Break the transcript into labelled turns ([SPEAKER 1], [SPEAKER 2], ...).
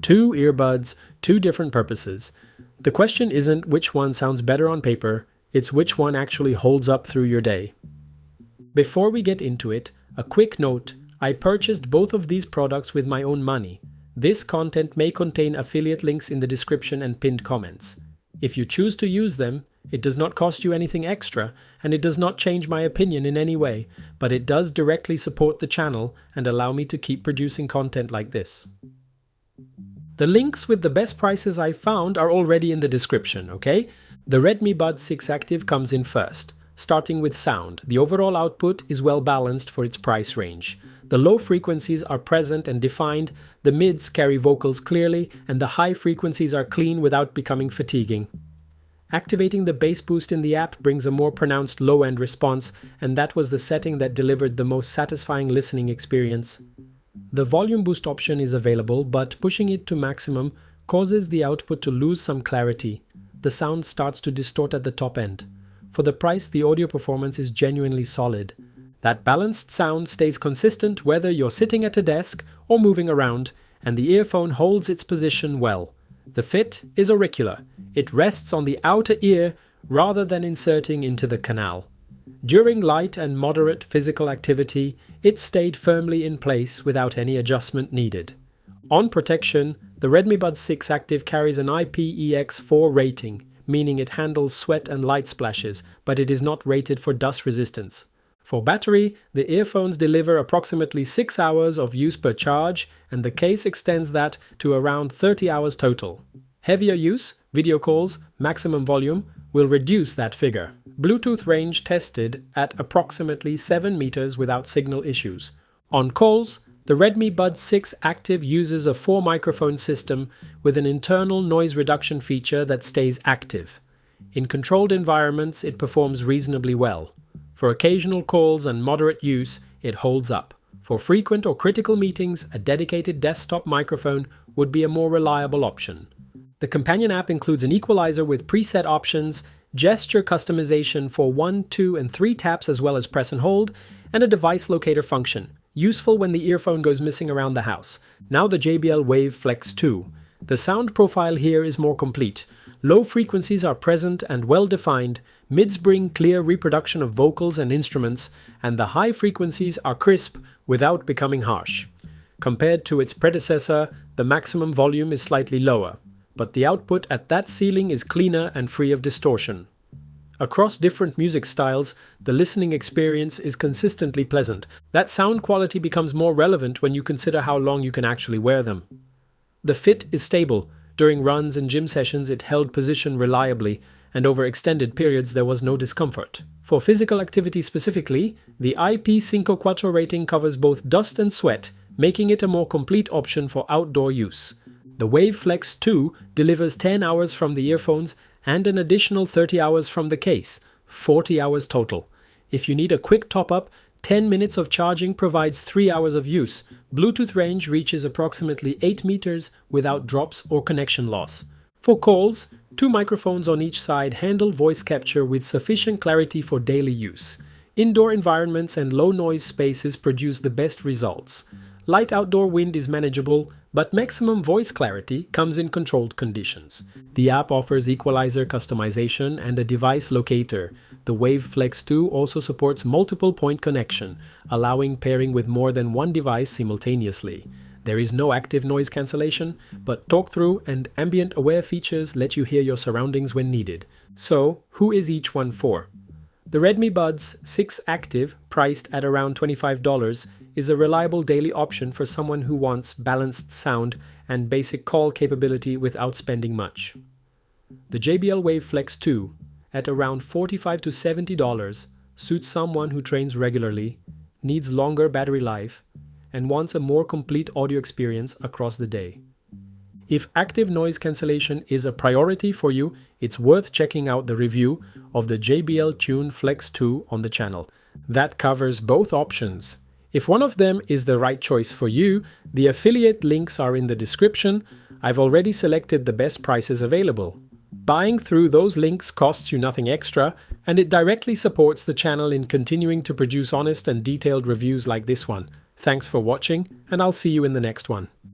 [SPEAKER 1] Two earbuds, two different purposes. The question isn't which one sounds better on paper, it's which one actually holds up through your day. Before we get into it, a quick note: I purchased both of these products with my own money. This content may contain affiliate links in the description and pinned comments. If you choose to use them, it does not cost you anything extra, and it does not change my opinion in any way, but it does directly support the channel and allow me to keep producing content like this. The links with the best prices I found are already in the description, okay? The Redmi Buds 6 Active comes in first. Starting with sound, the overall output is well balanced for its price range. The low frequencies are present and defined, the mids carry vocals clearly, and the high frequencies are clean without becoming fatiguing. Activating the bass boost in the app brings a more pronounced low-end response, and that was the setting that delivered the most satisfying listening experience. The volume boost option is available, but pushing it to maximum causes the output to lose some clarity. The sound starts to distort at the top end. For the price, the audio performance is genuinely solid. That balanced sound stays consistent whether you're sitting at a desk or moving around, and the earphone holds its position well. The fit is auricular. It rests on the outer ear rather than inserting into the canal. During light and moderate physical activity, it stayed firmly in place without any adjustment needed. On protection, the Redmi Buds 6 Active carries an IPX4 rating, meaning it handles sweat and light splashes, but it is not rated for dust resistance. For battery, the earphones deliver approximately 6 hours of use per charge, and the case extends that to around 30 hours total. Heavier use, video calls, maximum volume, will reduce that figure. Bluetooth range tested at approximately 7 meters without signal issues. On calls, the Redmi Buds 6 Active uses a 4-microphone system with an internal noise reduction feature that stays active. In controlled environments, it performs reasonably well. For occasional calls and moderate use, it holds up. For frequent or critical meetings, a dedicated desktop microphone would be a more reliable option. The companion app includes an equalizer with preset options, gesture customization for 1, 2, and 3 taps as well as press and hold, and a device locator function, useful when the earphone goes missing around the house. Now the JBL Wave Flex 2. The sound profile here is more complete. Low frequencies are present and well defined, mids bring clear reproduction of vocals and instruments, and the high frequencies are crisp without becoming harsh. Compared to its predecessor, the maximum volume is slightly lower, but the output at that ceiling is cleaner and free of distortion. Across different music styles, the listening experience is consistently pleasant. That sound quality becomes more relevant when you consider how long you can actually wear them. The fit is stable. During runs and gym sessions, it held position reliably, and over extended periods there was no discomfort. For physical activity specifically, the IP54 rating covers both dust and sweat, making it a more complete option for outdoor use. The Wave Flex 2 delivers 10 hours from the earphones and an additional 30 hours from the case, 40 hours total. If you need a quick top-up, 10 minutes of charging provides 3 hours of use. Bluetooth range reaches approximately 8 meters without drops or connection loss. For calls, 2 microphones on each side handle voice capture with sufficient clarity for daily use. Indoor environments and low-noise spaces produce the best results. Light outdoor wind is manageable, but maximum voice clarity comes in controlled conditions. The app offers equalizer customization and a device locator. The Wave Flex 2 also supports multiple point connection, allowing pairing with more than one device simultaneously. There is no active noise cancellation, but talk-through and ambient aware features let you hear your surroundings when needed. So, who is each one for? The Redmi Buds 6 Active, priced at around $25, is a reliable daily option for someone who wants balanced sound and basic call capability without spending much. The JBL Wave Flex 2, at around $45 to $70, suits someone who trains regularly, needs longer battery life, and wants a more complete audio experience across the day. If active noise cancellation is a priority for you, it's worth checking out the review of the JBL Tune Flex 2 on the channel. That covers both options. If one of them is the right choice for you, the affiliate links are in the description. I've already selected the best prices available. Buying through those links costs you nothing extra, and it directly supports the channel in continuing to produce honest and detailed reviews like this one. Thanks for watching, and I'll see you in the next one.